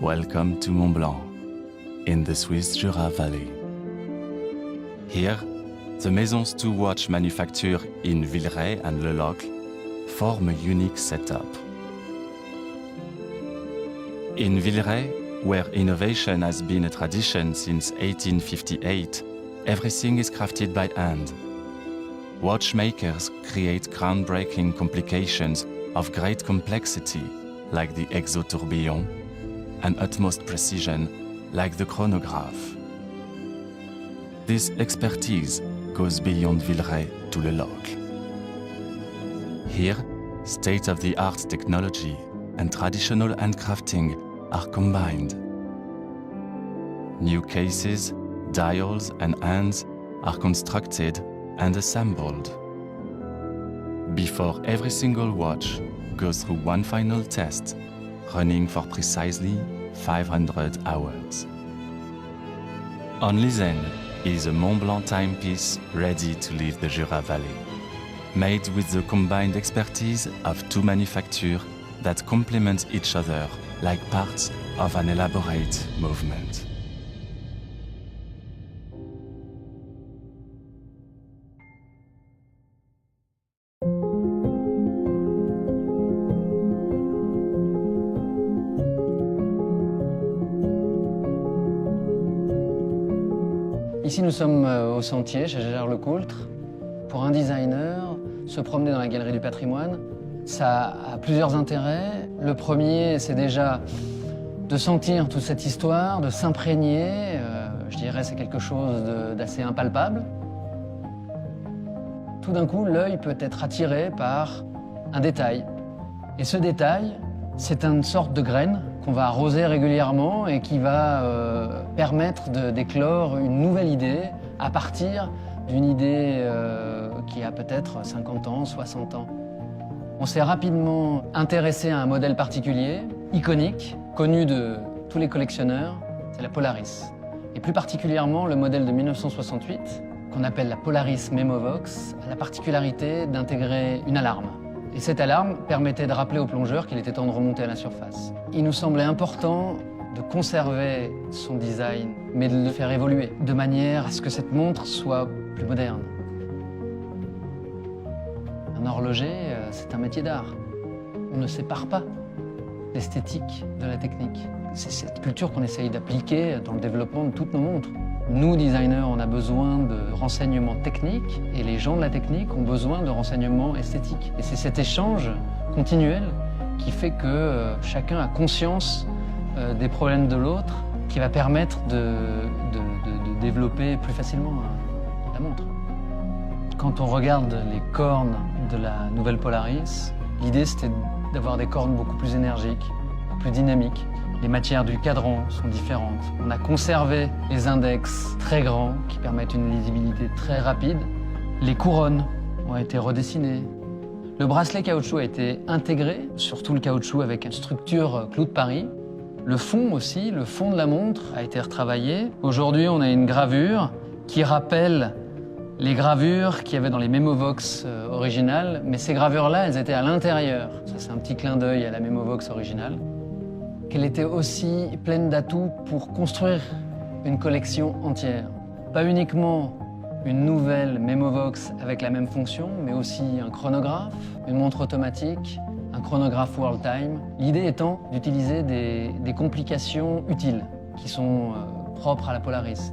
Welcome to Mont Blanc, in the Swiss Jura Valley. Here, the Maisons to Watch manufacture in Villeray and Le Locle form a unique setup. In Villeray, where innovation has been a tradition since 1858, everything is crafted by hand. Watchmakers create groundbreaking complications of great complexity, like the exotourbillon, and utmost precision, like the chronograph. This expertise goes beyond Villeray to Le Locle. Here, state-of-the-art technology and traditional handcrafting are combined. New cases, dials, and hands are constructed and assembled. Before every single watch goes through one final test, running for precisely 500 hours. Only then is a Mont Blanc timepiece ready to leave the Jura Valley, made with the combined expertise of two manufacturers that complement each other like parts of an elaborate movement. Ici, nous sommes au Sentier, chez Jaeger-LeCoultre. Pour un designer, se promener dans la Galerie du Patrimoine, ça a plusieurs intérêts. Le premier, c'est déjà de sentir toute cette histoire, de s'imprégner. Je dirais c'est quelque chose d'assez impalpable. Tout d'un coup, l'œil peut être attiré par un détail. Et ce détail, c'est une sorte de graine qu'on va arroser régulièrement et qui va permettre d'éclore une nouvelle idée à partir d'une idée qui a peut-être 50 ans, 60 ans. On s'est rapidement intéressé à un modèle particulier, iconique, connu de tous les collectionneurs, c'est la Polaris. Et plus particulièrement le modèle de 1968, qu'on appelle la Polaris Memovox, a la particularité d'intégrer une alarme. Et cette alarme permettait de rappeler au plongeur qu'il était temps de remonter à la surface. Il nous semblait important de conserver son design, mais de le faire évoluer, de manière à ce que cette montre soit plus moderne. Un horloger, c'est un métier d'art. On ne sépare pas l'esthétique de la technique. C'est cette culture qu'on essaye d'appliquer dans le développement de toutes nos montres. Nous, designers, on a besoin de renseignements techniques et les gens de la technique ont besoin de renseignements esthétiques. Et c'est cet échange continuel qui fait que chacun a conscience des problèmes de l'autre qui va permettre de développer plus facilement la montre. Quand on regarde les cornes de la nouvelle Polaris, l'idée c'était d'avoir des cornes beaucoup plus énergiques, plus dynamiques. Les matières du cadran sont différentes. On a conservé les index très grands qui permettent une lisibilité très rapide. Les couronnes ont été redessinées. Le bracelet caoutchouc a été intégré sur tout le caoutchouc avec une structure clou de Paris. Le fond aussi, le fond de la montre a été retravaillé. Aujourd'hui, on a une gravure qui rappelle les gravures qu'il y avait dans les Memovox originales, mais ces gravures-là, elles étaient à l'intérieur. Ça, c'est un petit clin d'œil à la Memovox originale. Qu'elle était aussi pleine d'atouts pour construire une collection entière. Pas uniquement une nouvelle Memovox avec la même fonction, mais aussi un chronographe, une montre automatique, un chronographe World Time. L'idée étant d'utiliser des complications utiles qui sont propres à la Polaris.